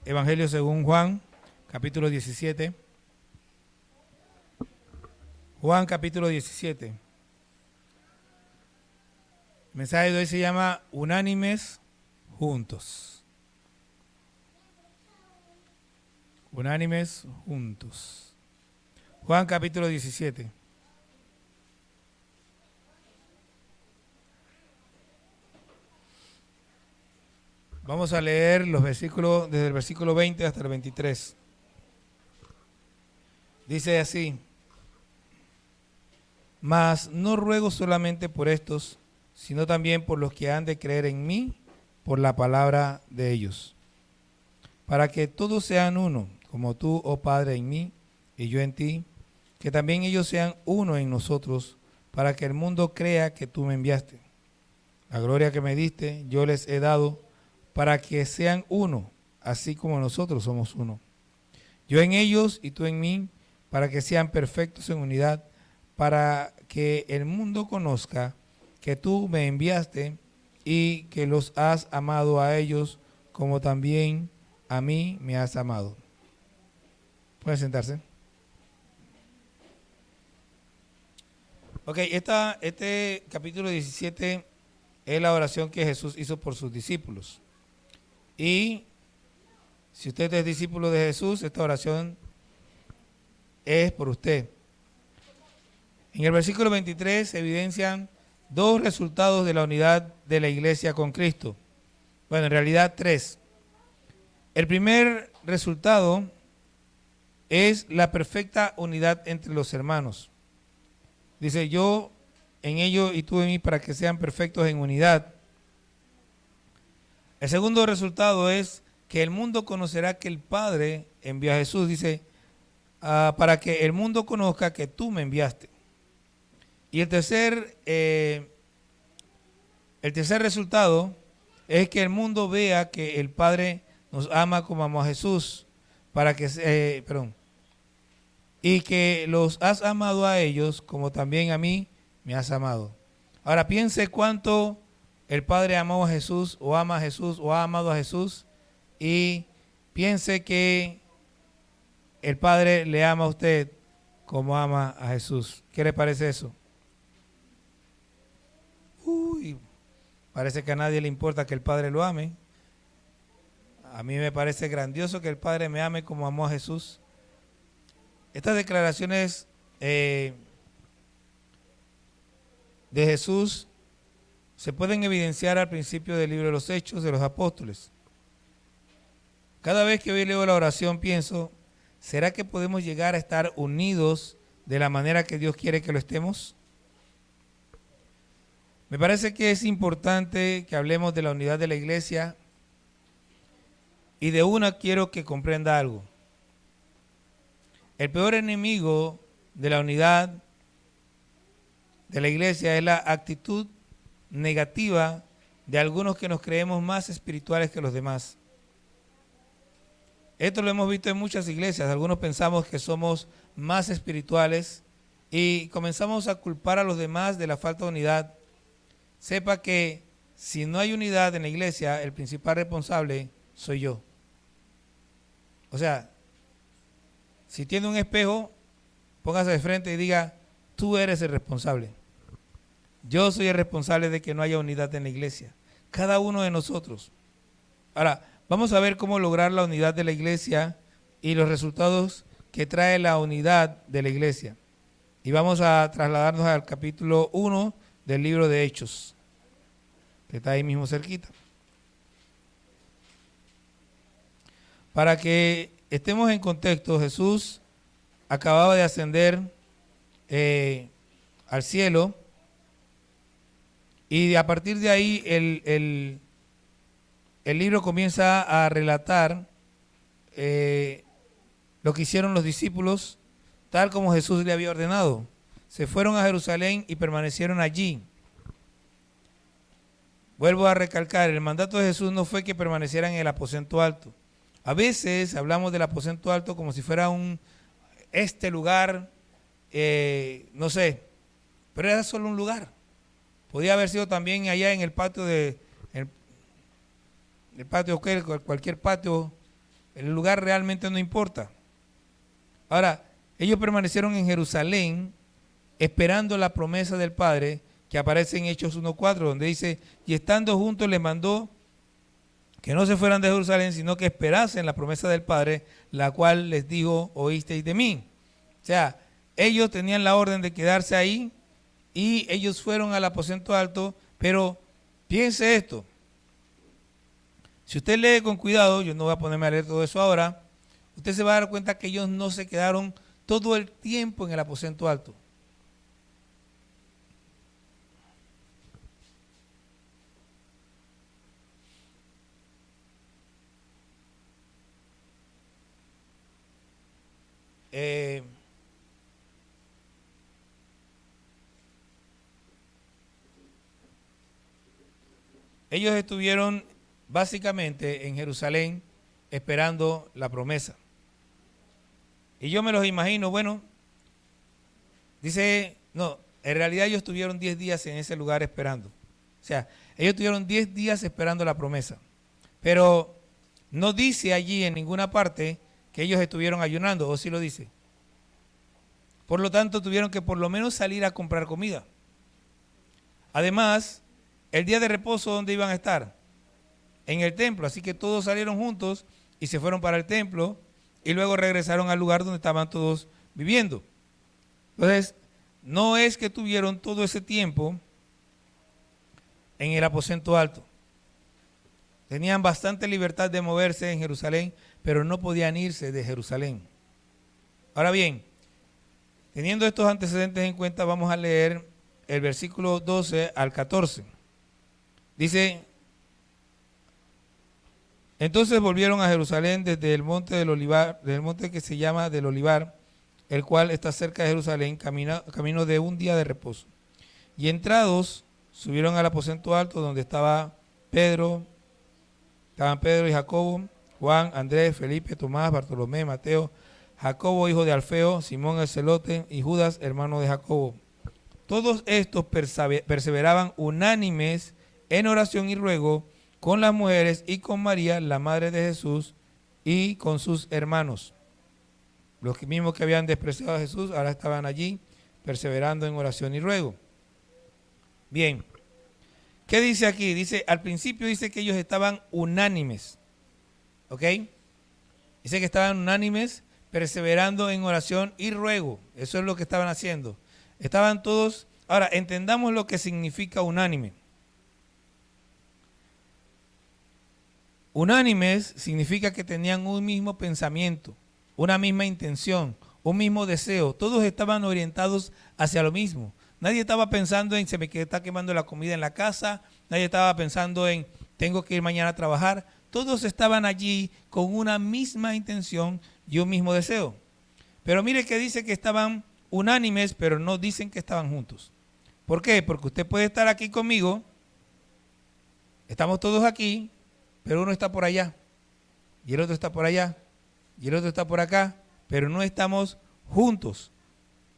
Evangelio según Juan, capítulo 17. Juan, capítulo 17. El mensaje de hoy se llama Unánimes juntos. Unánimes juntos. Juan, capítulo 17. Vamos a leer los versículos desde el versículo 20 hasta el 23. Dice así: Mas no ruego solamente por estos, sino también por los que han de creer en mí por la palabra de ellos, para que todos sean uno, como tú, oh Padre, en mí y yo en ti, que también ellos sean uno en nosotros, para que el mundo crea que tú me enviaste. La gloria que me diste yo les he dado, para que sean uno, así como nosotros somos uno. Yo en ellos y tú en mí, para que sean perfectos en unidad, para que el mundo conozca que tú me enviaste y que los has amado a ellos como también a mí me has amado. Pueden sentarse. Ok, este capítulo 17 es la oración que Jesús hizo por sus discípulos. Y si usted es discípulo de Jesús, esta oración es por usted. En el versículo 23 se evidencian dos resultados de la unidad de la iglesia con Cristo. Bueno, en realidad tres. El primer resultado es la perfecta unidad entre los hermanos. Dice, yo en ellos y tú en mí, para que sean perfectos en unidad. El segundo resultado es que el mundo conocerá que el Padre envió a Jesús. Dice, para que el mundo conozca que tú me enviaste. Y el tercer resultado es que el mundo vea que el Padre nos ama como amó a Jesús, y que los has amado a ellos como también a mí me has amado. Ahora piense cuánto el Padre amó a Jesús o ama a Jesús o ha amado a Jesús, y piense que el Padre le ama a usted como ama a Jesús. ¿Qué le parece eso? Uy, parece que a nadie le importa que el Padre lo ame. A mí me parece grandioso que el Padre me ame como amó a Jesús. Estas declaraciones de Jesús se pueden evidenciar al principio del libro de los Hechos de los Apóstoles. Cada vez que hoy leo la oración pienso, ¿será que podemos llegar a estar unidos de la manera que Dios quiere que lo estemos? Me parece que es importante que hablemos de la unidad de la iglesia, y de una quiero que comprenda algo. El peor enemigo de la unidad de la iglesia es la actitud negativa de algunos que nos creemos más espirituales que los demás. Esto lo hemos visto en muchas iglesias. Algunos pensamos que somos más espirituales y comenzamos a culpar a los demás de la falta de unidad. Sepa que si no hay unidad en la iglesia, el principal responsable soy yo. O sea, si tiene un espejo, póngase de frente y diga, tú eres el responsable. Yo soy el responsable de que no haya unidad en la iglesia. Cada uno de nosotros. Ahora, vamos a ver cómo lograr la unidad de la iglesia y los resultados que trae la unidad de la iglesia. Y vamos a trasladarnos al capítulo 1 del libro de Hechos, que está ahí mismo cerquita. Para que estemos en contexto, Jesús acababa de ascender al cielo, y a partir de ahí el libro comienza a relatar lo que hicieron los discípulos, tal como Jesús le había ordenado. Se fueron a Jerusalén y permanecieron allí. Vuelvo a recalcar, el mandato de Jesús no fue que permanecieran en el aposento alto. A veces hablamos del aposento alto como si fuera este lugar, no sé, pero era solo un lugar. Podía haber sido también allá en el patio cualquier patio El lugar realmente no importa. Ahora, ellos permanecieron en Jerusalén esperando la promesa del Padre que aparece en Hechos 1:4, donde dice, y estando juntos le mandó que no se fueran de Jerusalén, sino que esperasen la promesa del Padre, la cual les dijo, oísteis de mí. O sea, ellos tenían la orden de quedarse ahí y ellos fueron al aposento alto, pero piense esto. Si usted lee con cuidado, yo no voy a ponerme a leer todo eso ahora, usted se va a dar cuenta que ellos no se quedaron todo el tiempo en el aposento alto. Ellos estuvieron básicamente en Jerusalén esperando la promesa. Y yo me los imagino, bueno, dice, no, en realidad ellos estuvieron 10 días en ese lugar esperando. O sea, ellos estuvieron 10 días esperando la promesa. Pero no dice allí en ninguna parte que ellos estuvieron ayunando, o sí lo dice. Por lo tanto, tuvieron que por lo menos salir a comprar comida. Además, el día de reposo, ¿dónde iban a estar? En el templo. Así que todos salieron juntos y se fueron para el templo y luego regresaron al lugar donde estaban todos viviendo. Entonces, no es que tuvieron todo ese tiempo en el aposento alto. Tenían bastante libertad de moverse en Jerusalén, pero no podían irse de Jerusalén. Ahora bien, teniendo estos antecedentes en cuenta, vamos a leer el versículo 12 al 14. Dice, entonces volvieron a Jerusalén desde el monte del Olivar, del monte que se llama del Olivar, el cual está cerca de Jerusalén, camino de un día de reposo. Y entrados, subieron al aposento alto donde estaban Pedro y Jacobo, Juan, Andrés, Felipe, Tomás, Bartolomé, Mateo, Jacobo, hijo de Alfeo, Simón el celote y Judas, hermano de Jacobo. Todos estos perseveraban unánimes en oración y ruego con las mujeres y con María, la madre de Jesús, y con sus hermanos. Los mismos que habían despreciado a Jesús ahora estaban allí perseverando en oración y ruego. Bien, ¿qué dice aquí? Dice, al principio dice que ellos estaban unánimes, ¿ok? Dice que estaban unánimes perseverando en oración y ruego. Eso es lo que estaban haciendo. Estaban todos. Ahora, entendamos lo que significa unánime. Unánimes significa que tenían un mismo pensamiento, una misma intención, un mismo deseo. Todos estaban orientados hacia lo mismo. Nadie estaba pensando en se me está quemando la comida en la casa. Nadie estaba pensando en tengo que ir mañana a trabajar. Todos estaban allí con una misma intención y un mismo deseo. Pero mire que dice que estaban unánimes, pero no dicen que estaban juntos. ¿Por qué? Porque usted puede estar aquí conmigo, estamos todos aquí, pero uno está por allá, y el otro está por allá, y el otro está por acá, pero no estamos juntos.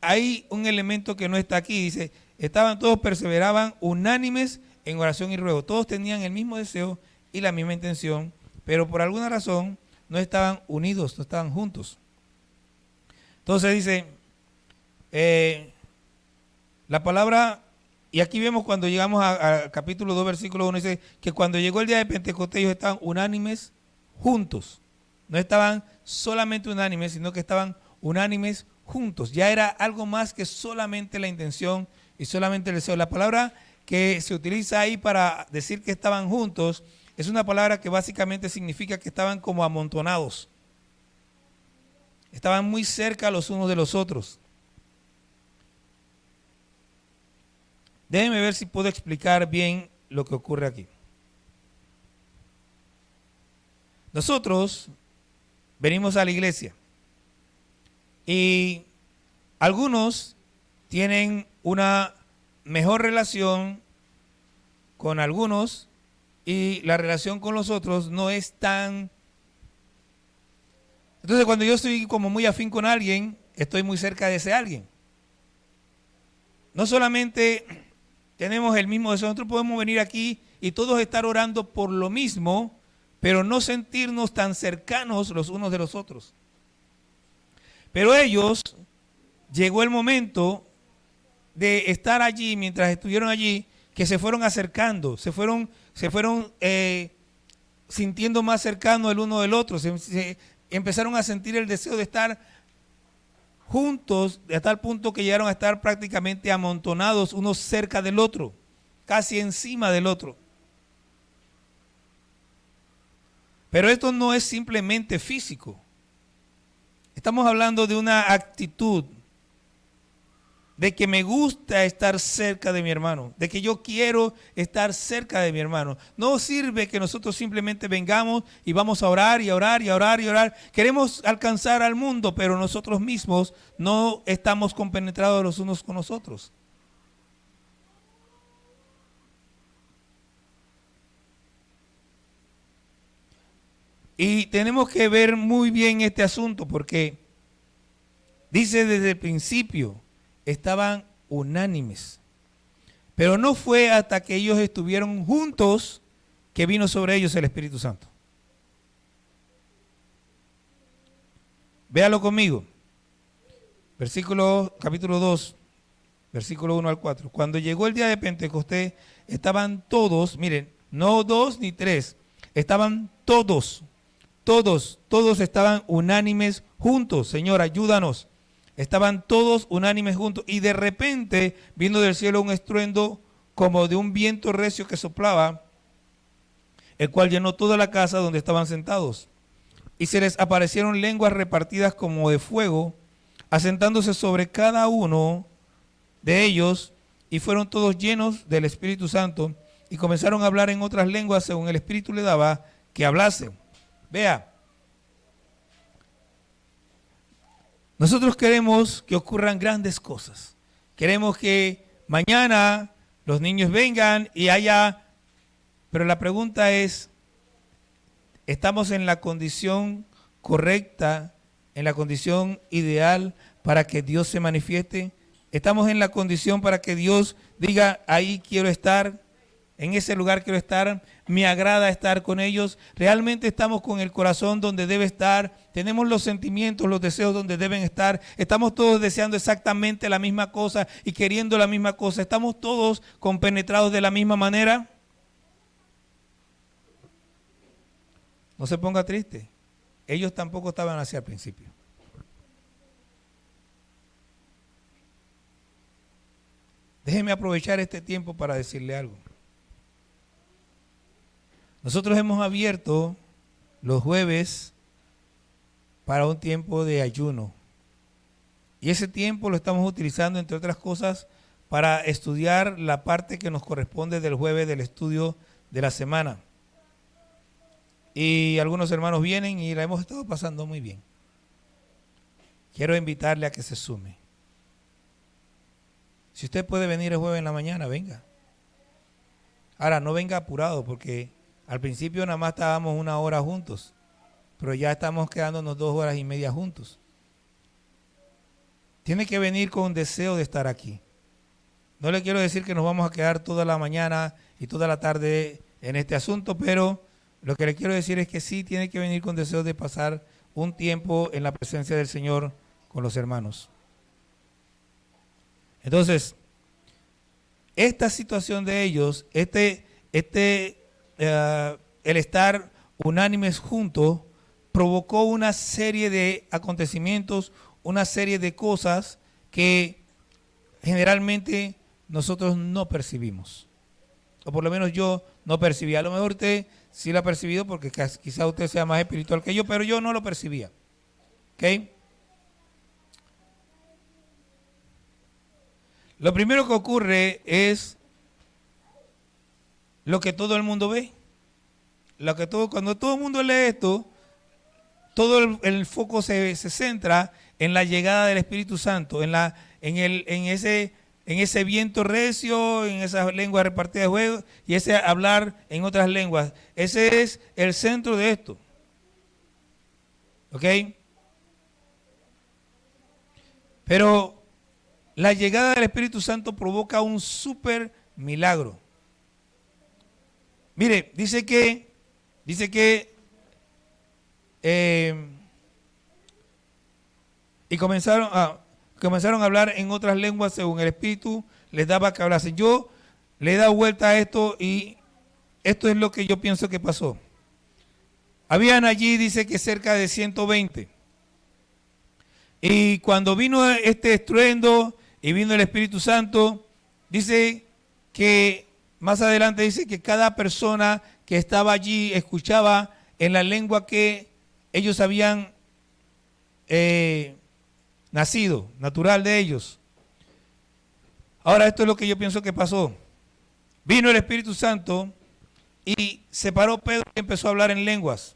Hay un elemento que no está aquí, dice, estaban todos, perseveraban unánimes en oración y ruego. Todos tenían el mismo deseo y la misma intención, pero por alguna razón no estaban unidos, no estaban juntos. Entonces dice, la palabra, y aquí vemos cuando llegamos al capítulo 2, versículo 1, dice que cuando llegó el día de Pentecostés ellos estaban unánimes juntos. No estaban solamente unánimes, sino que estaban unánimes juntos. Ya era algo más que solamente la intención y solamente el deseo. La palabra que se utiliza ahí para decir que estaban juntos es una palabra que básicamente significa que estaban como amontonados. Estaban muy cerca los unos de los otros. Déjenme ver si puedo explicar bien lo que ocurre aquí. Nosotros venimos a la iglesia y algunos tienen una mejor relación con algunos y la relación con los otros no es tan. Entonces cuando yo estoy como muy afín con alguien, estoy muy cerca de ese alguien. No solamente tenemos el mismo deseo, nosotros podemos venir aquí y todos estar orando por lo mismo, pero no sentirnos tan cercanos los unos de los otros. Pero ellos, llegó el momento de estar allí, mientras estuvieron allí, que se fueron acercando, se fueron sintiendo más cercanos el uno del otro, se empezaron a sentir el deseo de estar juntos, a tal punto que llegaron a estar prácticamente amontonados unos cerca del otro, casi encima del otro. Pero esto no es simplemente físico. Estamos hablando de una actitud de que me gusta estar cerca de mi hermano, de que yo quiero estar cerca de mi hermano. No sirve que nosotros simplemente vengamos y vamos a orar y a orar y a orar y a orar. Queremos alcanzar al mundo, pero nosotros mismos no estamos compenetrados los unos con los otros. Y tenemos que ver muy bien este asunto porque dice desde el principio, estaban unánimes. Pero no fue hasta que ellos estuvieron juntos que vino sobre ellos el Espíritu Santo. Véalo conmigo. Capítulo 2, versículo 1 al 4. Cuando llegó el día de Pentecostés, estaban todos, miren, no 2 ni 3, estaban todos estaban unánimes juntos. Señor, ayúdanos. Estaban todos unánimes juntos y de repente vino del cielo un estruendo como de un viento recio que soplaba, el cual llenó toda la casa donde estaban sentados. Y se les aparecieron lenguas repartidas como de fuego, asentándose sobre cada uno de ellos, y fueron todos llenos del Espíritu Santo y comenzaron a hablar en otras lenguas según el Espíritu le daba que hablasen. Vea. Nosotros queremos que ocurran grandes cosas. Queremos que mañana los niños vengan y haya... Pero la pregunta es, ¿estamos en la condición correcta, en la condición ideal para que Dios se manifieste? ¿Estamos en la condición para que Dios diga, ahí quiero estar, en ese lugar quiero estar, me agrada estar con ellos? ¿Realmente estamos con el corazón donde debe estar? ¿Tenemos los sentimientos, los deseos donde deben estar? ¿Estamos todos deseando exactamente la misma cosa y queriendo la misma cosa? ¿Estamos todos compenetrados de la misma manera? No se ponga triste. Ellos tampoco estaban así al principio. Déjeme aprovechar este tiempo para decirle algo. Nosotros hemos abierto los jueves para un tiempo de ayuno. Y ese tiempo lo estamos utilizando, entre otras cosas, para estudiar la parte que nos corresponde del jueves del estudio de la semana. Y algunos hermanos vienen y la hemos estado pasando muy bien. Quiero invitarle a que se sume. Si usted puede venir el jueves en la mañana, venga. Ahora, no venga apurado porque al principio nada más estábamos 1 hora juntos, pero ya estamos quedándonos 2 horas y media juntos. Tiene que venir con deseo de estar aquí. No le quiero decir que nos vamos a quedar toda la mañana y toda la tarde en este asunto, pero lo que le quiero decir es que sí tiene que venir con deseo de pasar un tiempo en la presencia del Señor con los hermanos. Entonces, esta situación de ellos, el estar unánimes juntos, provocó una serie de acontecimientos, una serie de cosas que generalmente nosotros no percibimos. O por lo menos yo no percibía. A lo mejor usted sí lo ha percibido porque quizá usted sea más espiritual que yo, pero yo no lo percibía. ¿Ok? Lo primero que ocurre es lo que todo el mundo ve. Cuando todo el mundo lee esto, todo el foco se centra en la llegada del Espíritu Santo, en ese viento recio, en esas lenguas repartidas de juego y ese hablar en otras lenguas. Ese es el centro de esto. ¿Ok? Pero la llegada del Espíritu Santo provoca un súper milagro. Mire, dice que y comenzaron a hablar en otras lenguas según el Espíritu les daba que hablasen. Yo le he dado vuelta a esto y esto es lo que yo pienso que pasó. Habían allí, dice que cerca de 120. Y cuando vino este estruendo y vino el Espíritu Santo, dice que más adelante dice que cada persona que estaba allí escuchaba en la lengua que ellos habían nacido, natural de ellos. Ahora esto es lo que yo pienso que pasó. Vino el Espíritu Santo y se paró Pedro y empezó a hablar en lenguas.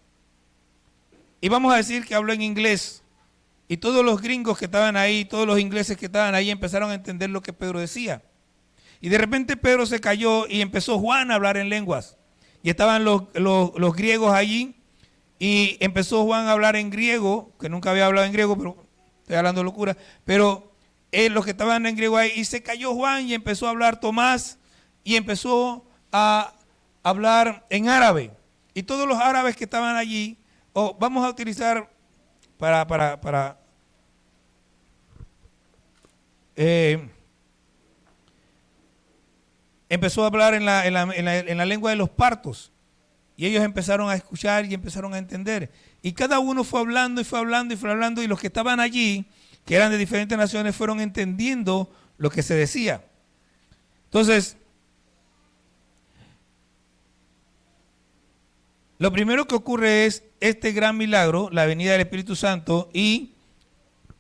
Y vamos a decir que habló en inglés. Y todos los gringos que estaban ahí, todos los ingleses que estaban ahí empezaron a entender lo que Pedro decía. Y de repente Pedro se cayó y empezó Juan a hablar en lenguas. Y estaban los griegos allí y empezó Juan a hablar en griego, que nunca había hablado en griego, pero estoy hablando locura. Pero los que estaban en griego ahí, y se cayó Juan y empezó a hablar Tomás y empezó a hablar en árabe. Y todos los árabes que estaban allí, vamos a utilizar empezó a hablar en la lengua de los partos. Y ellos empezaron a escuchar y empezaron a entender. Y cada uno fue hablando y fue hablando y fue hablando. Y los que estaban allí, que eran de diferentes naciones, fueron entendiendo lo que se decía. Entonces, lo primero que ocurre es este gran milagro, la venida del Espíritu Santo.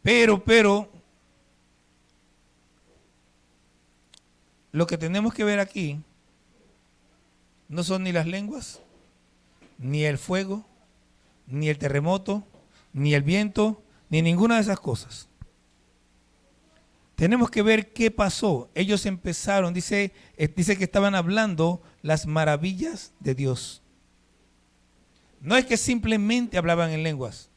Pero, lo que tenemos que ver aquí no son ni las lenguas, ni el fuego, ni el terremoto, ni el viento, ni ninguna de esas cosas. Tenemos que ver qué pasó. Ellos empezaron, dice que estaban hablando las maravillas de Dios. No es que simplemente hablaban en lenguas.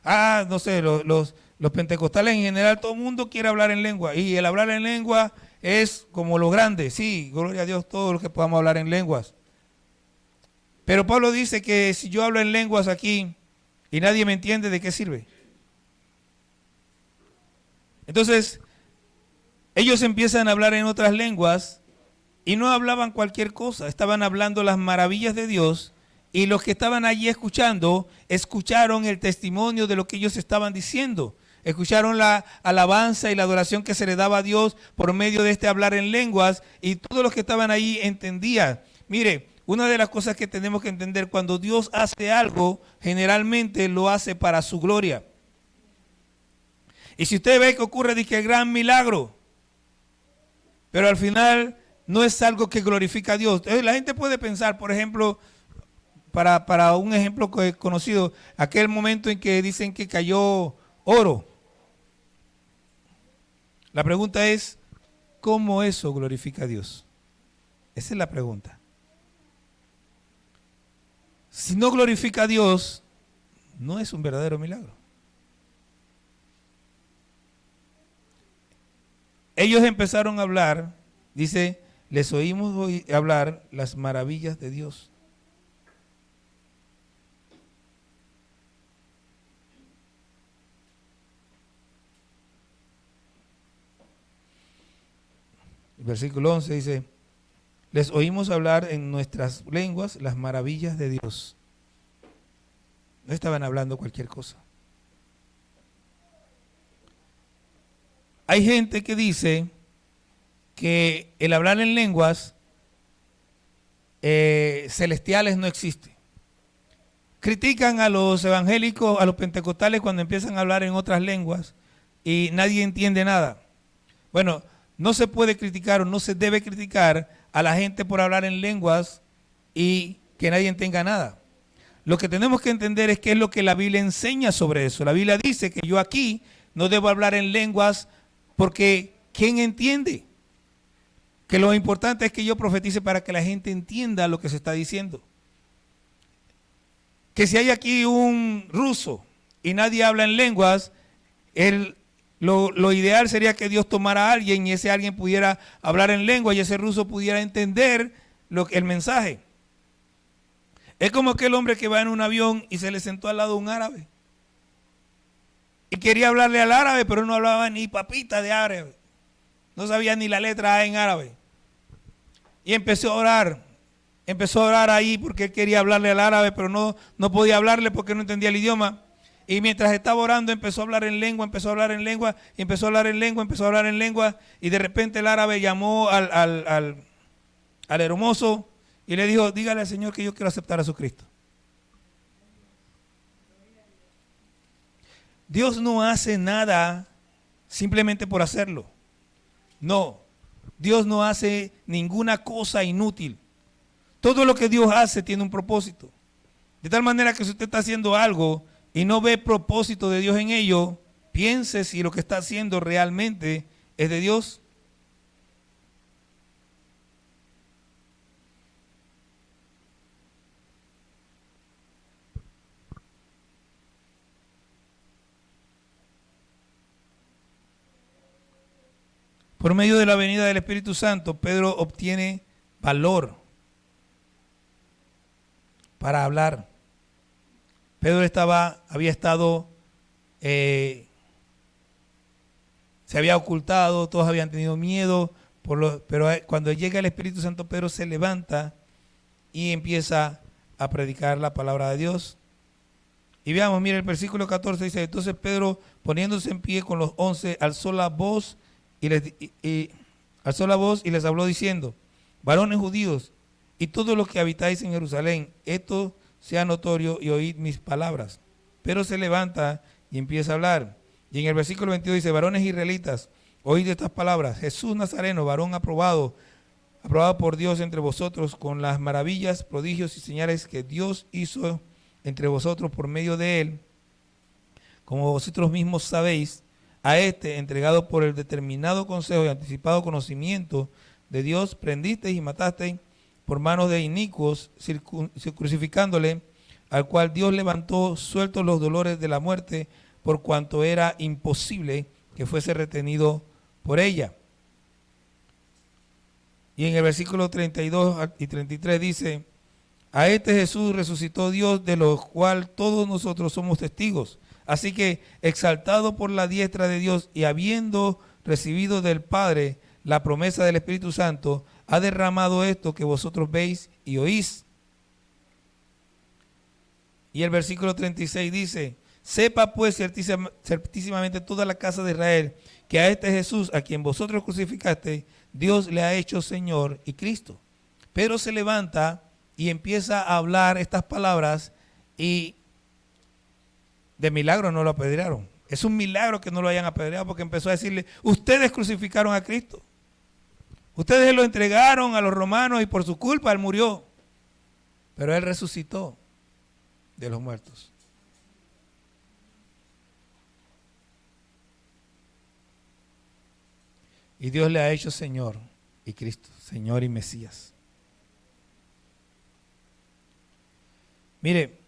No sé, los pentecostales en general, todo el mundo quiere hablar en lengua. Y el hablar en lengua es como lo grande. Sí, gloria a Dios, todos los que podamos hablar en lenguas. Pero Pablo dice que si yo hablo en lenguas aquí y nadie me entiende, ¿de qué sirve? Entonces, ellos empiezan a hablar en otras lenguas y no hablaban cualquier cosa. Estaban hablando las maravillas de Dios. Y los que estaban allí escucharon el testimonio de lo que ellos estaban diciendo. Escucharon la alabanza y la adoración que se le daba a Dios por medio de este hablar en lenguas. Y todos los que estaban allí entendían. Mire, una de las cosas que tenemos que entender, cuando Dios hace algo, generalmente lo hace para su gloria. Y si usted ve que ocurre, dice el gran milagro, pero al final no es algo que glorifica a Dios. Entonces, la gente puede pensar, por ejemplo, para un ejemplo conocido, aquel momento en que dicen que cayó oro. La pregunta es, ¿cómo eso glorifica a Dios? Esa es la pregunta. Si no glorifica a Dios, no es un verdadero milagro. Ellos empezaron a hablar, dice, les oímos hablar las maravillas de Dios. El versículo 11 dice, les oímos hablar en nuestras lenguas las maravillas de Dios. No estaban hablando cualquier cosa. Hay gente que dice que el hablar en lenguas celestiales no existe. Critican a los evangélicos, a los pentecostales cuando empiezan a hablar en otras lenguas y nadie entiende nada. Bueno, no se puede criticar o no se debe criticar a la gente por hablar en lenguas y que nadie entienda nada. Lo que tenemos que entender es qué es lo que la Biblia enseña sobre eso. La Biblia dice que yo aquí no debo hablar en lenguas porque ¿quién entiende? Que lo importante es que yo profetice para que la gente entienda lo que se está diciendo. Que si hay aquí un ruso y nadie habla en lenguas, lo ideal sería que Dios tomara a alguien y ese alguien pudiera hablar en lengua y ese ruso pudiera entender el mensaje. Es como aquel hombre que va en un avión y se le sentó al lado un árabe. quería hablarle al árabe, pero él no hablaba ni papita de árabe. No sabía ni la letra A en árabe. Y empezó a orar ahí porque él quería hablarle al árabe, pero no podía hablarle porque no entendía el idioma. Y mientras estaba orando empezó a hablar en lengua, empezó a hablar en lengua, y empezó a hablar en lengua, empezó a hablar en lengua, y de repente el árabe llamó al hermoso y le dijo, dígale al Señor que yo quiero aceptar a Jesucristo. Dios no hace nada simplemente por hacerlo. No, Dios no hace ninguna cosa inútil. Todo lo que Dios hace tiene un propósito. De tal manera que si usted está haciendo algo y no ve propósito de Dios en ello, piense si lo que está haciendo realmente es de Dios. Por medio de la venida del Espíritu Santo, Pedro obtiene valor para hablar. Pedro había estado, se había ocultado, todos habían tenido miedo, pero cuando llega el Espíritu Santo, Pedro se levanta y empieza a predicar la palabra de Dios. Y veamos, mire el versículo 14 dice, entonces Pedro, poniéndose en pie con los 11, alzó la voz y les habló diciendo, varones judíos y todos los que habitáis en Jerusalén, esto sea notorio y oíd mis palabras. Pero se levanta y empieza a hablar. Y en el versículo 22 dice, varones israelitas, oíd estas palabras. Jesús Nazareno, varón aprobado por Dios entre vosotros con las maravillas, prodigios y señales que Dios hizo entre vosotros por medio de él, como vosotros mismos sabéis, a este, entregado por el determinado consejo y anticipado conocimiento de Dios, prendisteis y matasteis por manos de inicuos, crucificándole, al cual Dios levantó sueltos los dolores de la muerte, por cuanto era imposible que fuese retenido por ella. Y en el versículo 32 y 33 dice, a este Jesús resucitó Dios, de lo cual todos nosotros somos testigos. Así que, exaltado por la diestra de Dios y habiendo recibido del Padre la promesa del Espíritu Santo, ha derramado esto que vosotros veis y oís. Y el versículo 36 dice, sepa pues certísimamente toda la casa de Israel, que a este Jesús, a quien vosotros crucificaste, Dios le ha hecho Señor y Cristo. Pedro se levanta y empieza a hablar estas palabras y de milagro no lo apedrearon. Es un milagro que no lo hayan apedreado porque empezó a decirle, ustedes crucificaron a Cristo. Ustedes lo entregaron a los romanos y por su culpa él murió. Pero él resucitó de los muertos. Y Dios le ha hecho Señor y Cristo, Señor y Mesías. Mire,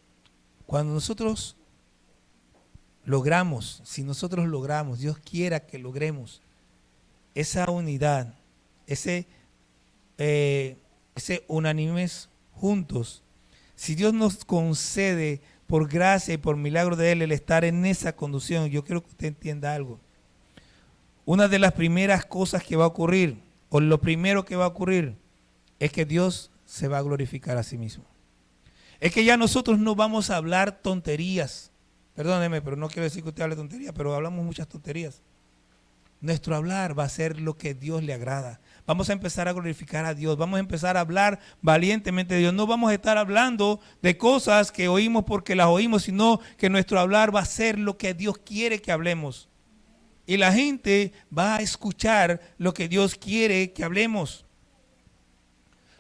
cuando nosotros logramos, si nosotros logramos, Dios quiera que logremos esa unidad, ese unánimes juntos, si Dios nos concede por gracia y por milagro de Él el estar en esa condición, yo quiero que usted entienda algo. Una de las primeras cosas que va a ocurrir, o lo primero que va a ocurrir, es que Dios se va a glorificar a sí mismo. Es que ya nosotros no vamos a hablar tonterías. Perdóneme, pero no quiero decir que usted hable tonterías, pero hablamos muchas tonterías. Nuestro hablar va a ser lo que a Dios le agrada. Vamos a empezar a glorificar a Dios. Vamos a empezar a hablar valientemente de Dios. No vamos a estar hablando de cosas que oímos porque las oímos, sino que nuestro hablar va a ser lo que Dios quiere que hablemos. Y la gente va a escuchar lo que Dios quiere que hablemos.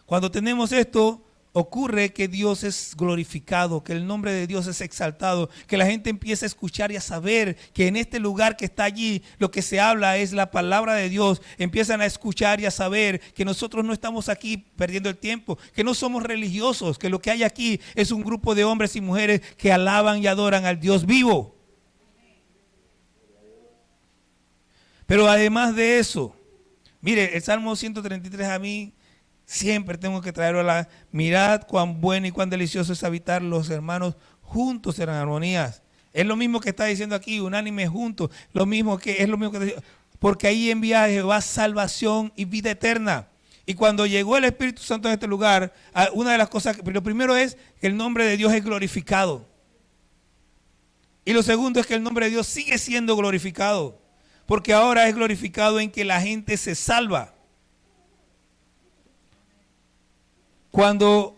Cuando tenemos esto, ocurre que Dios es glorificado, que el nombre de Dios es exaltado, que la gente empieza a escuchar y a saber que en este lugar que está allí, lo que se habla es la palabra de Dios. Empiezan a escuchar y a saber que nosotros no estamos aquí perdiendo el tiempo, que no somos religiosos, que lo que hay aquí es un grupo de hombres y mujeres que alaban y adoran al Dios vivo. Pero además de eso, mire, el Salmo 133 a mí siempre tengo que traerlo a mirad cuán bueno y cuán delicioso es habitar los hermanos juntos en armonías. Es lo mismo que está diciendo aquí, unánime juntos, lo mismo que es lo mismo que porque ahí envía a Jehová salvación y vida eterna. Y cuando llegó el Espíritu Santo en este lugar, una de las cosas, lo primero es que el nombre de Dios es glorificado. Y lo segundo es que el nombre de Dios sigue siendo glorificado, porque ahora es glorificado en que la gente se salva. Cuando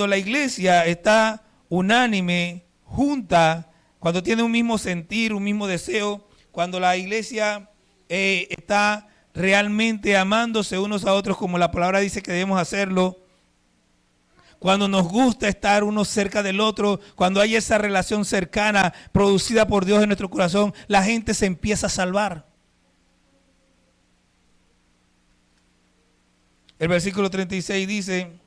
la iglesia está unánime, junta, cuando tiene un mismo sentir, un mismo deseo, cuando la iglesia está realmente amándose unos a otros como la palabra dice que debemos hacerlo, cuando nos gusta estar uno cerca del otro, cuando hay esa relación cercana producida por Dios en nuestro corazón, la gente se empieza a salvar. El versículo 36 dice,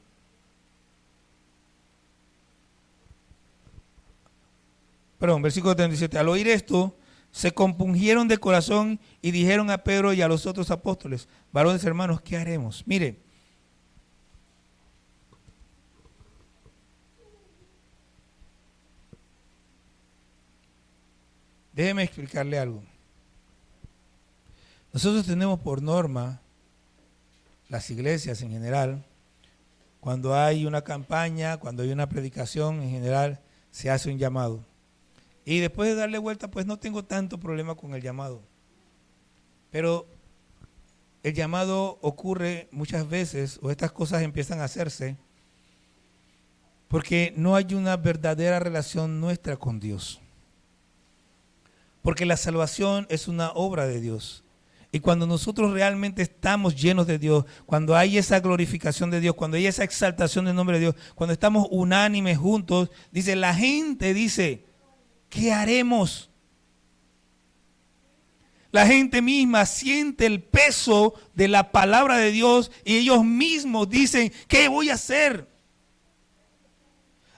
versículo 37, al oír esto, se compungieron de corazón y dijeron a Pedro y a los otros apóstoles, varones hermanos, ¿qué haremos? Mire, déjeme explicarle algo. Nosotros tenemos por norma, las iglesias en general, cuando hay una campaña, cuando hay una predicación en general, se hace un llamado. Y después de darle vuelta, pues no tengo tanto problema con el llamado. Pero el llamado ocurre muchas veces, o estas cosas empiezan a hacerse, porque no hay una verdadera relación nuestra con Dios. Porque la salvación es una obra de Dios. Y cuando nosotros realmente estamos llenos de Dios, cuando hay esa glorificación de Dios, cuando hay esa exaltación del nombre de Dios, cuando estamos unánimes juntos, dice, la gente dice, ¿qué haremos? La gente misma siente el peso de la palabra de Dios y ellos mismos dicen, ¿qué voy a hacer?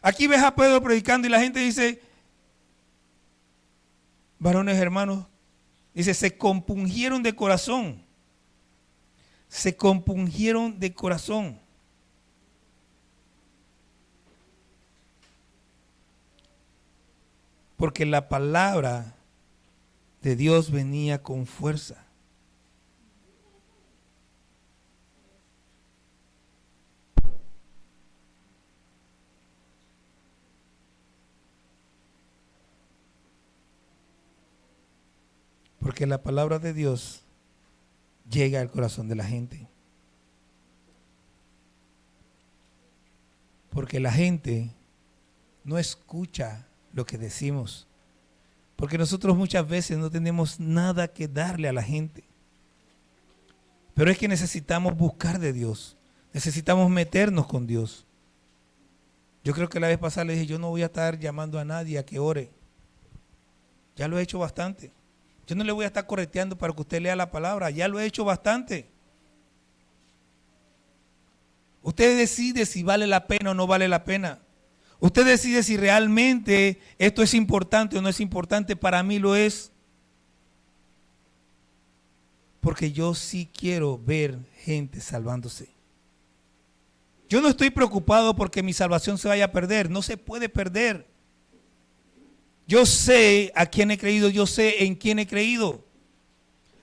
Aquí ves a Pedro predicando y la gente dice, varones hermanos, dice, se compungieron de corazón. Se compungieron de corazón. Porque la palabra de Dios venía con fuerza. Porque la palabra de Dios llega al corazón de la gente. Porque la gente no escucha lo que decimos. Porque nosotros muchas veces no tenemos nada que darle a la gente. Pero es que necesitamos buscar de Dios. Necesitamos meternos con Dios. Yo creo que la vez pasada le dije, yo no voy a estar llamando a nadie a que ore. Ya lo he hecho bastante. Yo no le voy a estar correteando para que usted lea la palabra. Ya lo he hecho bastante. Usted decide si vale la pena o no vale la pena. Usted decide si realmente esto es importante o no es importante. Para mí lo es. Porque yo sí quiero ver gente salvándose. Yo no estoy preocupado porque mi salvación se vaya a perder. No se puede perder. Yo sé a quién he creído, yo sé en quién he creído.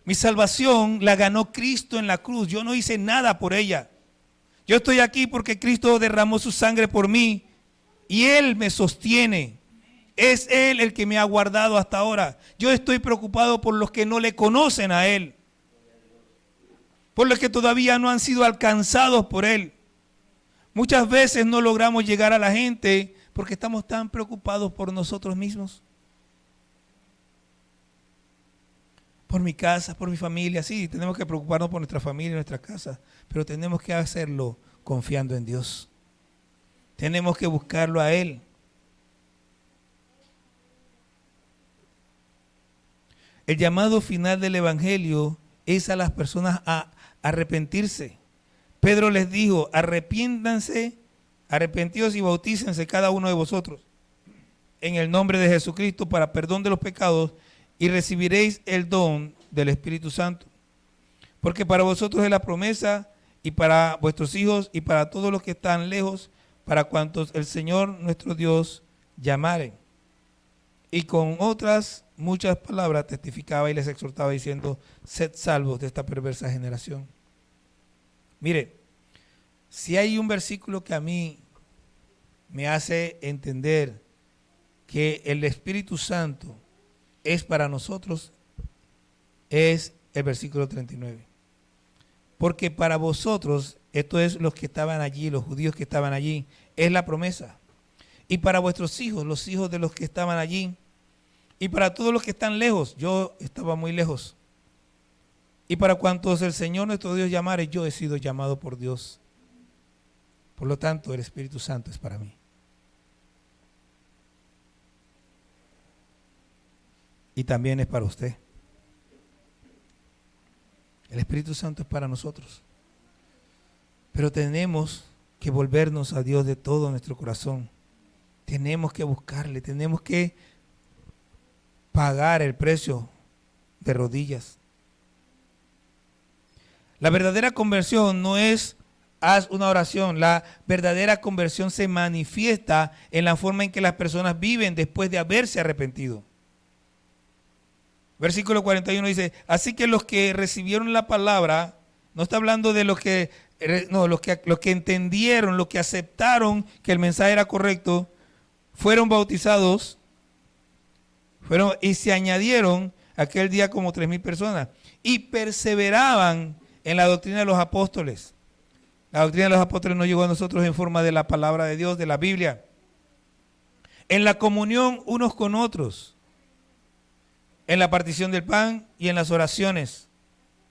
Mi salvación la ganó Cristo en la cruz. Yo no hice nada por ella. Yo estoy aquí porque Cristo derramó su sangre por mí y Él me sostiene. Es Él el que me ha guardado hasta ahora. Yo estoy preocupado por los que no le conocen a Él. Por los que todavía no han sido alcanzados por Él. Muchas veces no logramos llegar a la gente porque estamos tan preocupados por nosotros mismos. Por mi casa, por mi familia. Sí, tenemos que preocuparnos por nuestra familia y nuestra casa. Pero tenemos que hacerlo confiando en Dios. Tenemos que buscarlo a Él. El llamado final del Evangelio es a las personas a arrepentirse. Pedro les dijo, arrepiéntanse, arrepentidos y bautícense cada uno de vosotros en el nombre de Jesucristo para perdón de los pecados y recibiréis el don del Espíritu Santo. Porque para vosotros es la promesa y para vuestros hijos y para todos los que están lejos, para cuantos el Señor nuestro Dios llamare. Y con otras muchas palabras testificaba y les exhortaba diciendo, sed salvos de esta perversa generación. Mire, si hay un versículo que a mí me hace entender que el Espíritu Santo es para nosotros, es el versículo 39. Porque para vosotros, esto es los que estaban allí, los judíos que estaban allí, es la promesa. Y para vuestros hijos, los hijos de los que estaban allí, y para todos los que están lejos, yo estaba muy lejos. Y para cuantos el Señor nuestro Dios llamare, yo he sido llamado por Dios. Por lo tanto, el Espíritu Santo es para mí. Y también es para usted. El Espíritu Santo es para nosotros. Pero tenemos que volvernos a Dios de todo nuestro corazón. Tenemos que buscarle, tenemos que pagar el precio de rodillas. La verdadera conversión no es haz una oración. La verdadera conversión se manifiesta en la forma en que las personas viven después de haberse arrepentido. Versículo 41 dice, así que los que recibieron la palabra, no está hablando de los que entendieron, los que aceptaron que el mensaje era correcto, fueron bautizados, y se añadieron aquel día como 3,000 personas y perseveraban en la doctrina de los apóstoles. La doctrina de los apóstoles no llegó a nosotros en forma de la palabra de Dios, de la Biblia. En la comunión unos con otros, en la partición del pan y en las oraciones.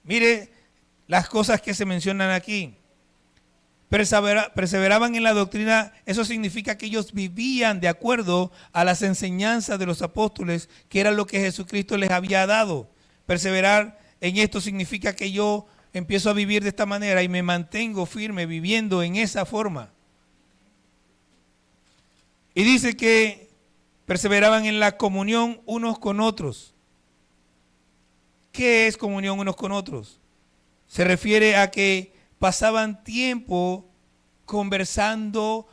Mire las cosas que se mencionan aquí. Perseveraban en la doctrina, eso significa que ellos vivían de acuerdo a las enseñanzas de los apóstoles, que era lo que Jesucristo les había dado. Perseverar en esto significa que yo empiezo a vivir de esta manera y me mantengo firme viviendo en esa forma. Y dice que perseveraban en la comunión unos con otros. ¿Qué es comunión unos con otros? Se refiere a que pasaban tiempo conversando,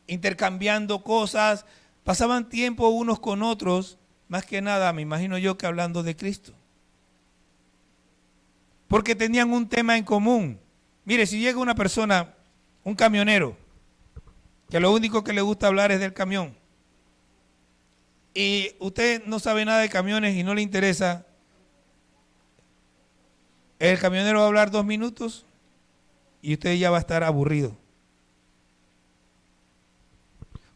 intercambiando cosas, pasaban tiempo unos con otros, más que nada, me imagino yo que hablando de Cristo. Porque tenían un tema en común. Mire, si llega una persona, un camionero, que lo único que le gusta hablar es del camión, y usted no sabe nada de camiones y no le interesa, el camionero va a hablar 2 minutos y usted ya va a estar aburrido.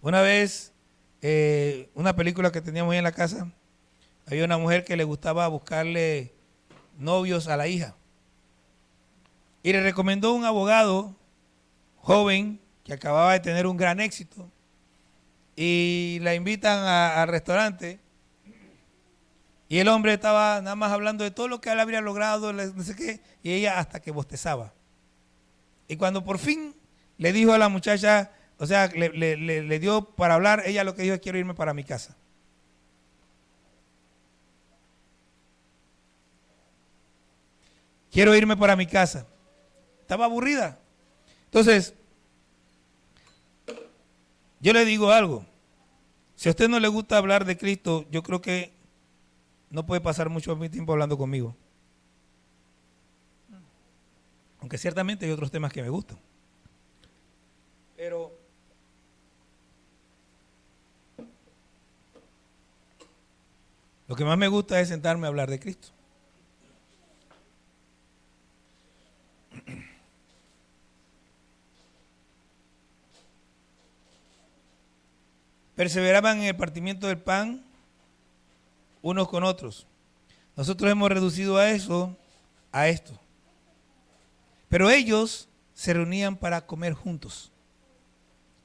Una vez, una película que teníamos ahí en la casa, había una mujer que le gustaba buscarle novios a la hija. Y le recomendó un abogado joven que acababa de tener un gran éxito. Y la invitan al restaurante. Y el hombre estaba nada más hablando de todo lo que él habría logrado, no sé qué, y ella hasta que bostezaba. Y cuando por fin le dijo a la muchacha, o sea, le dio para hablar, ella lo que dijo es quiero irme para mi casa. Quiero irme para mi casa. Estaba aburrida. Entonces, yo le digo algo. Si a usted no le gusta hablar de Cristo, yo creo que no puede pasar mucho tiempo hablando conmigo. Aunque ciertamente hay otros temas que me gustan. Pero lo que más me gusta es sentarme a hablar de Cristo. Perseveraban en el partimiento del pan unos con otros. Nosotros hemos reducido a eso, a esto. Pero ellos se reunían para comer juntos.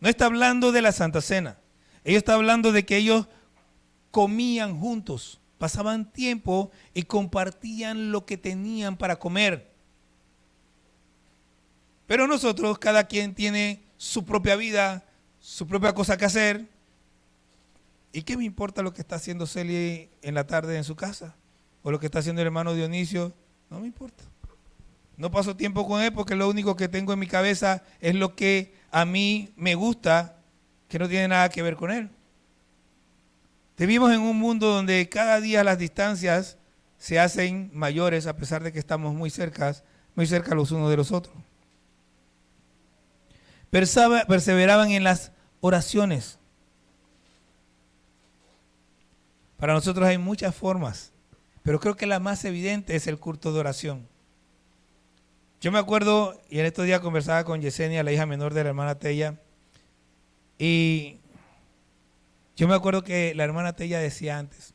No está hablando de la Santa Cena. Ellos están hablando de que ellos comían juntos, pasaban tiempo y compartían lo que tenían para comer. Pero nosotros, cada quien tiene su propia vida, su propia cosa que hacer. ¿Y qué me importa lo que está haciendo Celi en la tarde en su casa? ¿O lo que está haciendo el hermano Dionisio? No me importa. No paso tiempo con él porque lo único que tengo en mi cabeza es lo que a mí me gusta, que no tiene nada que ver con él. Vivimos en un mundo donde cada día las distancias se hacen mayores a pesar de que estamos muy cerca los unos de los otros. Perseveraban en las oraciones. Para nosotros hay muchas formas, pero creo que la más evidente es el culto de oración. Yo me acuerdo, y en estos días conversaba con Yesenia, la hija menor de la hermana Tella, y yo me acuerdo que la hermana Tella decía antes,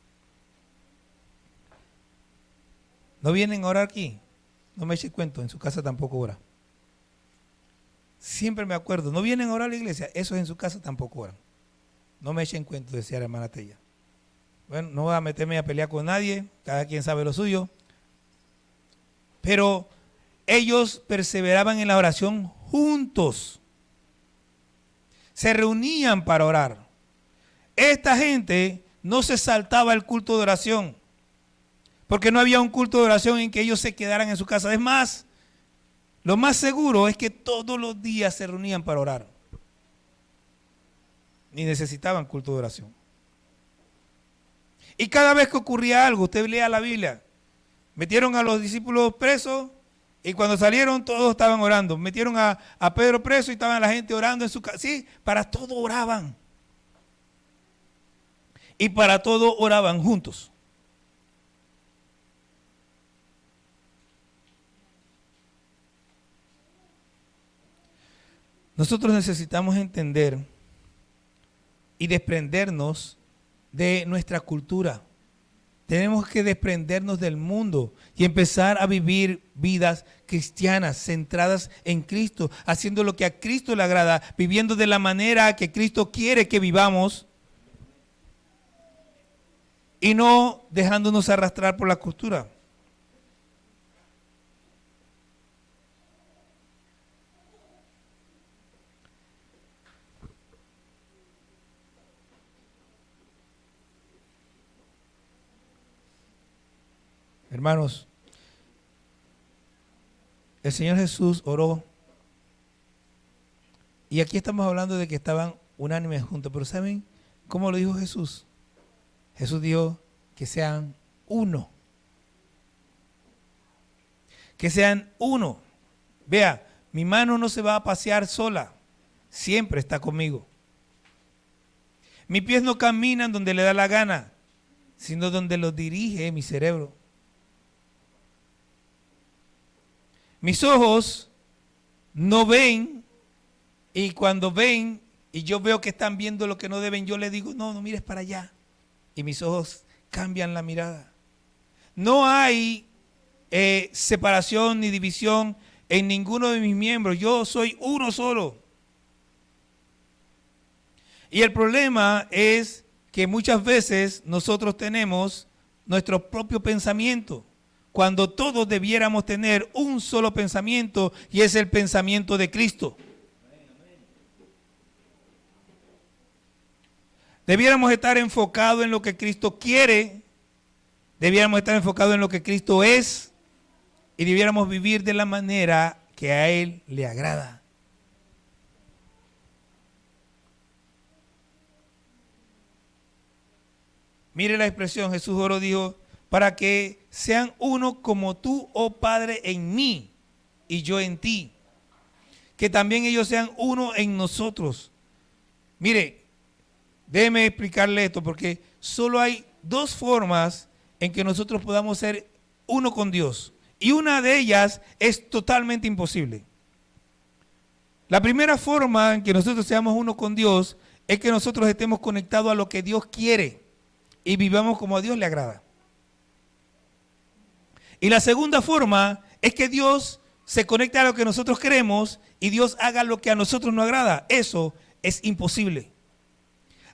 ¿no vienen a orar aquí? No me eche cuento, en su casa tampoco ora. Siempre me acuerdo, ¿no vienen a orar a la iglesia? Eso en su casa tampoco oran. No me echen cuento, decía la hermana Tella. Bueno, no voy a meterme a pelear con nadie, cada quien sabe lo suyo. Pero ellos perseveraban en la oración juntos. Se reunían para orar. Esta gente no se saltaba el culto de oración, porque no había un culto de oración en que ellos se quedaran en su casa. Es más, lo más seguro es que todos los días se reunían para orar. Ni necesitaban culto de oración. Y cada vez que ocurría algo, usted lea la Biblia, metieron a los discípulos presos y cuando salieron todos estaban orando. Metieron a Pedro preso y estaban la gente orando en su casa. Sí, para todo oraban. Y para todo oraban juntos. Nosotros necesitamos entender y desprendernos de nuestra cultura. Tenemos que desprendernos del mundo y empezar a vivir vidas cristianas, centradas en Cristo, haciendo lo que a Cristo le agrada, viviendo de la manera que Cristo quiere que vivamos y no dejándonos arrastrar por la cultura. Hermanos, el Señor Jesús oró y aquí estamos hablando de que estaban unánimes juntos, pero ¿saben cómo lo dijo Jesús? Jesús dijo que sean uno. Que sean uno. Vea, mi mano no se va a pasear sola, siempre está conmigo. Mis pies no caminan donde le da la gana, sino donde los dirige mi cerebro. Mis ojos no ven y cuando ven y yo veo que están viendo lo que no deben, yo le digo, no mires para allá. Y mis ojos cambian la mirada. No hay separación ni división en ninguno de mis miembros. Yo soy uno solo. Y el problema es que muchas veces nosotros tenemos nuestro propio pensamiento, cuando todos debiéramos tener un solo pensamiento y es el pensamiento de Cristo. Debiéramos estar enfocados en lo que Cristo quiere, debiéramos estar enfocados en lo que Cristo es y debiéramos vivir de la manera que a Él le agrada. Mire la expresión, Jesús oró, dijo, para que sean uno como tú, oh Padre, en mí y yo en ti. Que también ellos sean uno en nosotros. Mire, déjeme explicarle esto, porque solo hay dos formas en que nosotros podamos ser uno con Dios. Y una de ellas es totalmente imposible. La primera forma en que nosotros seamos uno con Dios es que nosotros estemos conectados a lo que Dios quiere y vivamos como a Dios le agrada. Y la segunda forma es que Dios se conecte a lo que nosotros queremos y Dios haga lo que a nosotros nos agrada. Eso es imposible.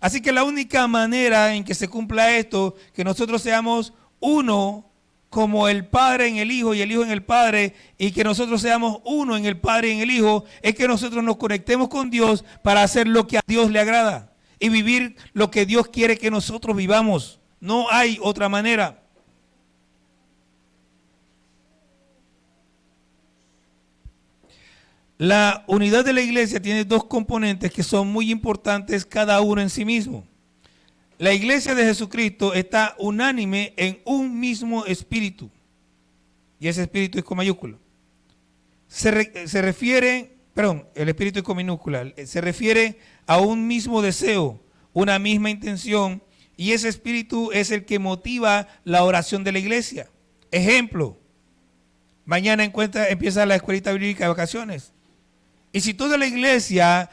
Así que la única manera en que se cumpla esto, que nosotros seamos uno como el Padre en el Hijo y el Hijo en el Padre, y que nosotros seamos uno en el Padre y en el Hijo, es que nosotros nos conectemos con Dios para hacer lo que a Dios le agrada y vivir lo que Dios quiere que nosotros vivamos. No hay otra manera. La unidad de la iglesia tiene dos componentes que son muy importantes cada uno en sí mismo. La iglesia de Jesucristo está unánime en un mismo espíritu. Y ese espíritu es con mayúscula. Se refiere, perdón, el espíritu es con minúscula. Se refiere a un mismo deseo, una misma intención. Y ese espíritu es el que motiva la oración de la iglesia. Ejemplo, mañana empieza la escuelita bíblica de vacaciones. Y si toda la iglesia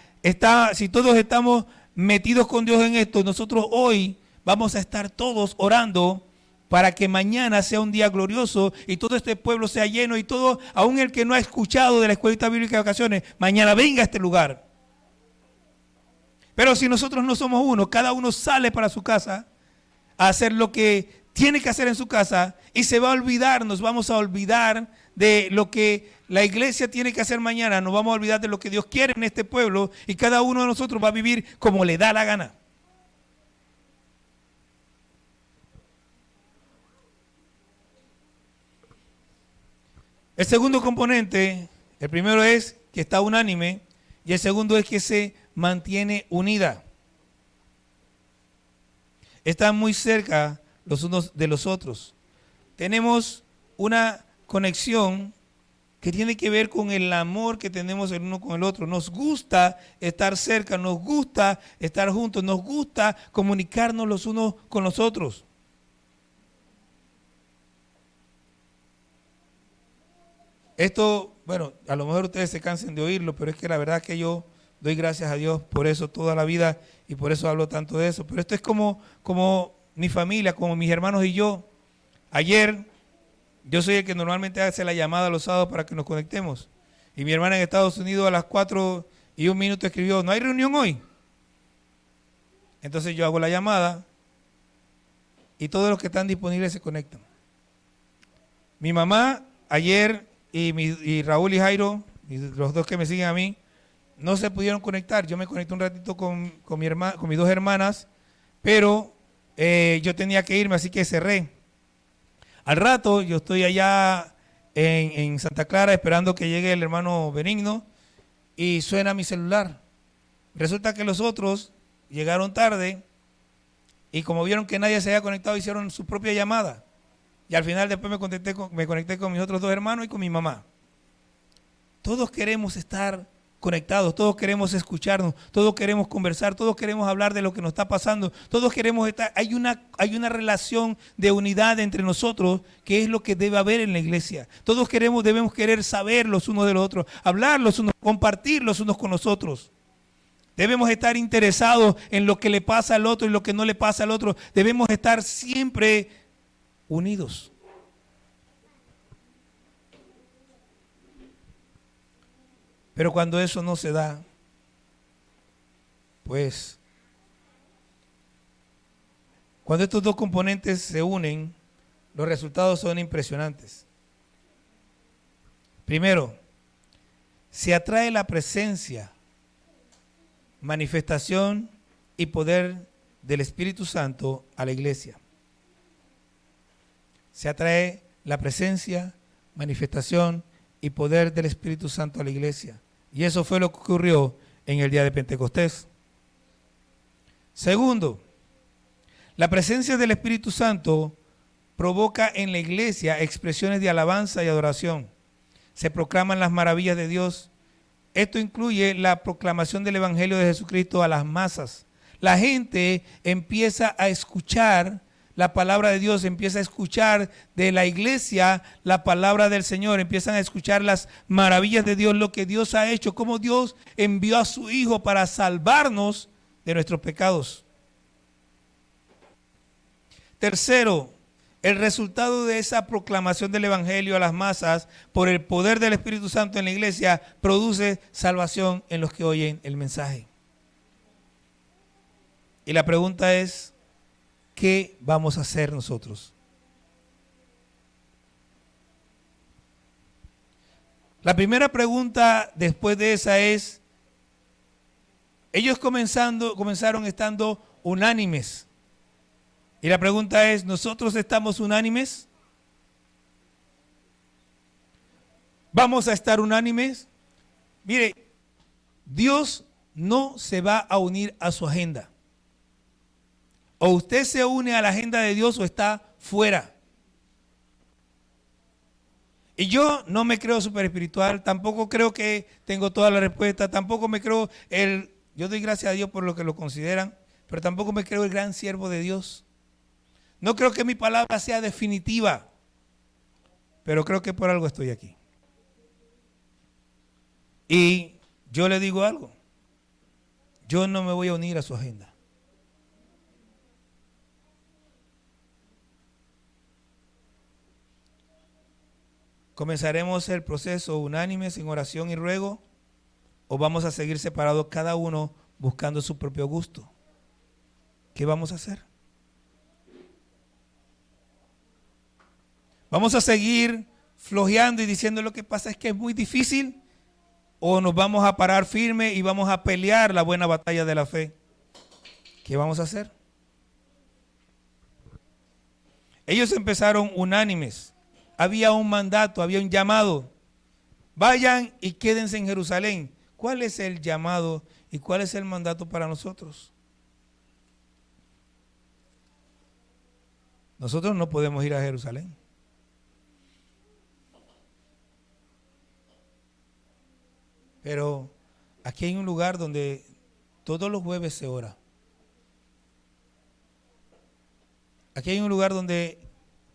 si todos estamos metidos con Dios en esto, nosotros hoy vamos a estar todos orando para que mañana sea un día glorioso y todo este pueblo sea lleno y todo, aún el que no ha escuchado de la escuelita bíblica de vacaciones, mañana venga a este lugar. Pero si nosotros no somos uno, cada uno sale para su casa a hacer lo que tiene que hacer en su casa y se va a olvidar, nos vamos a olvidar de lo que la iglesia tiene que hacer mañana, nos vamos a olvidar de lo que Dios quiere en este pueblo y cada uno de nosotros va a vivir como le da la gana. El segundo componente, el primero es que está unánime y el segundo es que se mantiene unida. Están muy cerca los unos de los otros. Tenemos una conexión que tiene que ver con el amor que tenemos el uno con el otro. Nos gusta estar cerca, nos gusta estar juntos, nos gusta comunicarnos los unos con los otros. Esto, bueno, a lo mejor ustedes se cansen de oírlo, pero es que la verdad que yo doy gracias a Dios por eso toda la vida y por eso hablo tanto de eso. Pero esto es como mi familia, como mis hermanos y yo. Ayer, yo soy el que normalmente hace la llamada los sábados para que nos conectemos. Y mi hermana en Estados Unidos a las 4:01 escribió, ¿no hay reunión hoy? Entonces yo hago la llamada y todos los que están disponibles se conectan. Mi mamá ayer y Raúl y Jairo, y los dos que me siguen a mí, no se pudieron conectar. Yo me conecté un ratito con mis dos hermanas, pero yo tenía que irme, así que cerré. Al rato yo estoy allá en Santa Clara esperando que llegue el hermano Benigno y suena mi celular. Resulta que los otros llegaron tarde y como vieron que nadie se había conectado, hicieron su propia llamada. Y al final después me conecté con mis otros dos hermanos y con mi mamá. Todos queremos estar conectados, todos queremos escucharnos, todos queremos conversar, todos queremos hablar de lo que nos está pasando, todos queremos estar, hay una relación de unidad entre nosotros que es lo que debe haber en la iglesia. Todos debemos querer saber los unos de los otros, hablar los unos, compartir los unos con los otros. Debemos estar interesados en lo que le pasa al otro y lo que no le pasa al otro. Debemos estar siempre unidos. Pero cuando eso no se da, pues, cuando estos dos componentes se unen, los resultados son impresionantes. Primero, se atrae la presencia, manifestación y poder del Espíritu Santo a la iglesia. Se atrae la presencia, manifestación y poder del Espíritu Santo a la iglesia. Y eso fue lo que ocurrió en el día de Pentecostés. Segundo, la presencia del Espíritu Santo provoca en la iglesia expresiones de alabanza y adoración. Se proclaman las maravillas de Dios. Esto incluye la proclamación del Evangelio de Jesucristo a las masas. La gente empieza a escuchar la palabra de Dios, empieza a escuchar de la iglesia la palabra del Señor, empiezan a escuchar las maravillas de Dios, lo que Dios ha hecho, cómo Dios envió a su Hijo para salvarnos de nuestros pecados. Tercero, el resultado de esa proclamación del Evangelio a las masas por el poder del Espíritu Santo en la iglesia produce salvación en los que oyen el mensaje. Y la pregunta es, ¿qué vamos a hacer nosotros? La primera pregunta después de esa es, ellos comenzaron estando unánimes. Y la pregunta es, ¿nosotros estamos unánimes? ¿Vamos a estar unánimes? Mire, Dios no se va a unir a su agenda. O usted se une a la agenda de Dios o está fuera. Y yo no me creo súper espiritual, tampoco creo que tengo toda la respuesta, tampoco me creo yo doy gracias a Dios por lo que lo consideran, pero tampoco me creo el gran siervo de Dios. No creo que mi palabra sea definitiva, pero creo que por algo estoy aquí. Y yo le digo algo, yo no me voy a unir a su agenda. ¿Comenzaremos el proceso unánimes en oración y ruego o vamos a seguir separados cada uno buscando su propio gusto? ¿Qué vamos a hacer? ¿Vamos a seguir flojeando y diciendo lo que pasa es que es muy difícil? ¿O nos vamos a parar firme y vamos a pelear la buena batalla de la fe? ¿Qué vamos a hacer? Ellos empezaron unánimes. Había un mandato, había un llamado. Vayan y quédense en Jerusalén. ¿Cuál es el llamado y cuál es el mandato para nosotros? Nosotros no podemos ir a Jerusalén. Pero aquí hay un lugar donde todos los jueves se ora. Aquí hay un lugar donde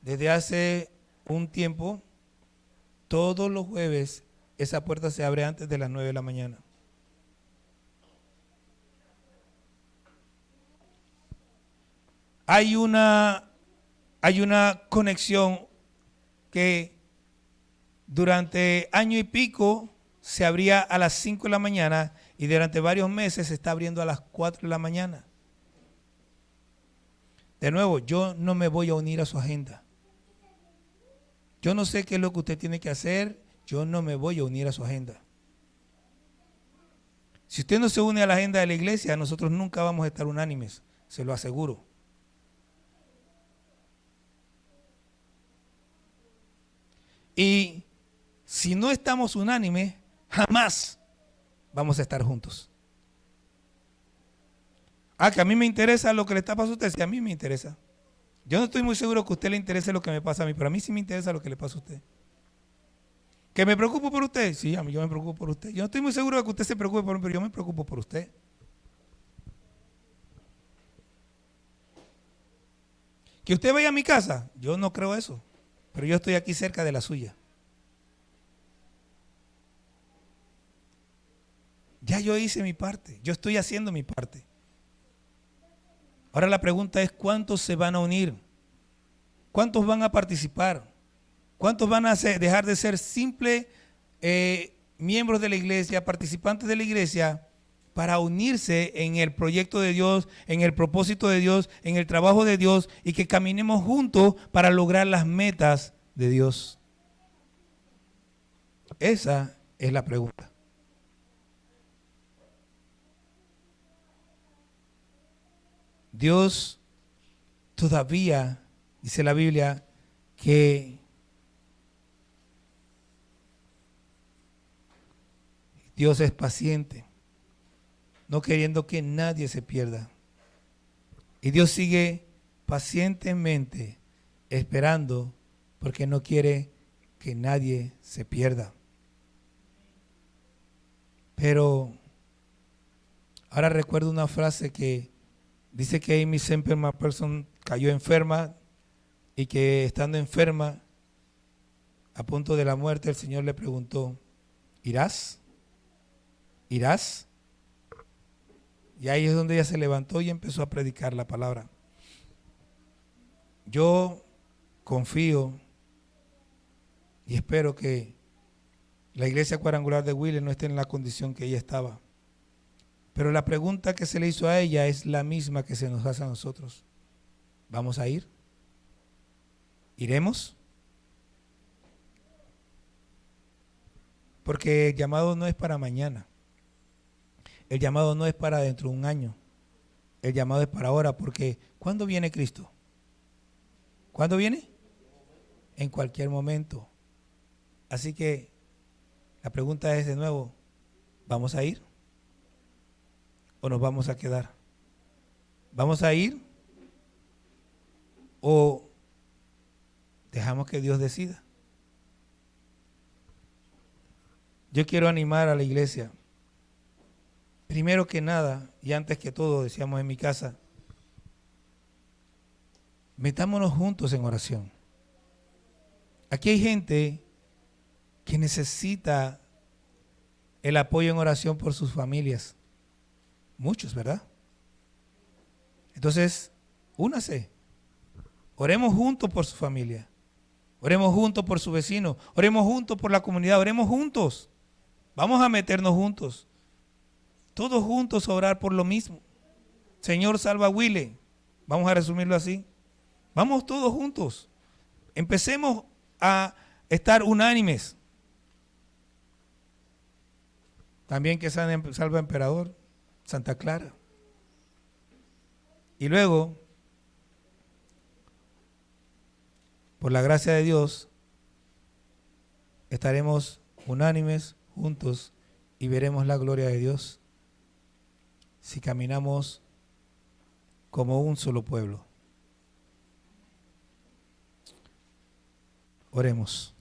desde hace un tiempo, todos los jueves, esa puerta se abre antes de las 9 de la mañana. Hay una conexión que durante año y pico se abría a las 5 de la mañana y durante varios meses se está abriendo a las 4 de la mañana. De nuevo, yo no me voy a unir a su agenda. Yo no sé qué es lo que usted tiene que hacer, yo no me voy a unir a su agenda. Si usted no se une a la agenda de la iglesia, nosotros nunca vamos a estar unánimes, se lo aseguro. Y si no estamos unánimes, jamás vamos a estar juntos. Que a mí me interesa lo que le está pasando a usted, sí, a mí me interesa. Yo no estoy muy seguro que a usted le interese lo que me pasa a mí, pero a mí sí me interesa lo que le pasa a usted. ¿Que me preocupo por usted? Sí, a mí yo me preocupo por usted. Yo no estoy muy seguro de que usted se preocupe por mí, pero yo me preocupo por usted. ¿Que usted vaya a mi casa? Yo no creo eso, pero yo estoy aquí cerca de la suya. Ya yo hice mi parte, yo estoy haciendo mi parte. Ahora la pregunta es, ¿cuántos se van a unir? ¿Cuántos van a participar? ¿Cuántos van a dejar de ser simples miembros de la iglesia, participantes de la iglesia, para unirse en el proyecto de Dios, en el propósito de Dios, en el trabajo de Dios y que caminemos juntos para lograr las metas de Dios? Esa es la pregunta. Dios todavía, dice la Biblia, que Dios es paciente, no queriendo que nadie se pierda. Y Dios sigue pacientemente esperando porque no quiere que nadie se pierda. Pero ahora recuerdo una frase que dice que Amy Semper McPherson cayó enferma y que estando enferma, a punto de la muerte, el Señor le preguntó, ¿irás? ¿Irás? Y ahí es donde ella se levantó y empezó a predicar la palabra. Yo confío y espero que la iglesia cuadrangular de Willet no esté en la condición que ella estaba. Pero la pregunta que se le hizo a ella es la misma que se nos hace a nosotros. ¿Vamos a ir? ¿Iremos? Porque el llamado no es para mañana. El llamado no es para dentro de un año. El llamado es para ahora, porque ¿cuándo viene Cristo? ¿Cuándo viene? En cualquier momento. Así que la pregunta es de nuevo, ¿vamos a ir? ¿O nos vamos a quedar? ¿Vamos a ir ¿O dejamos que Dios decida? Yo quiero animar a la iglesia. Primero que nada, y antes que todo, decíamos en mi casa, metámonos juntos en oración. Aquí hay gente que necesita el apoyo en oración por sus familias. Muchos, ¿verdad? Entonces, únase. Oremos juntos por su familia. Oremos juntos por su vecino. Oremos juntos por la comunidad. Oremos juntos. Vamos a meternos juntos. Todos juntos a orar por lo mismo. Señor, salva a Willy. Vamos a resumirlo así. Vamos todos juntos. Empecemos a estar unánimes. También que salva Emperador, Santa Clara. Y luego, por la gracia de Dios, estaremos unánimes, juntos, y veremos la gloria de Dios si caminamos como un solo pueblo. Oremos.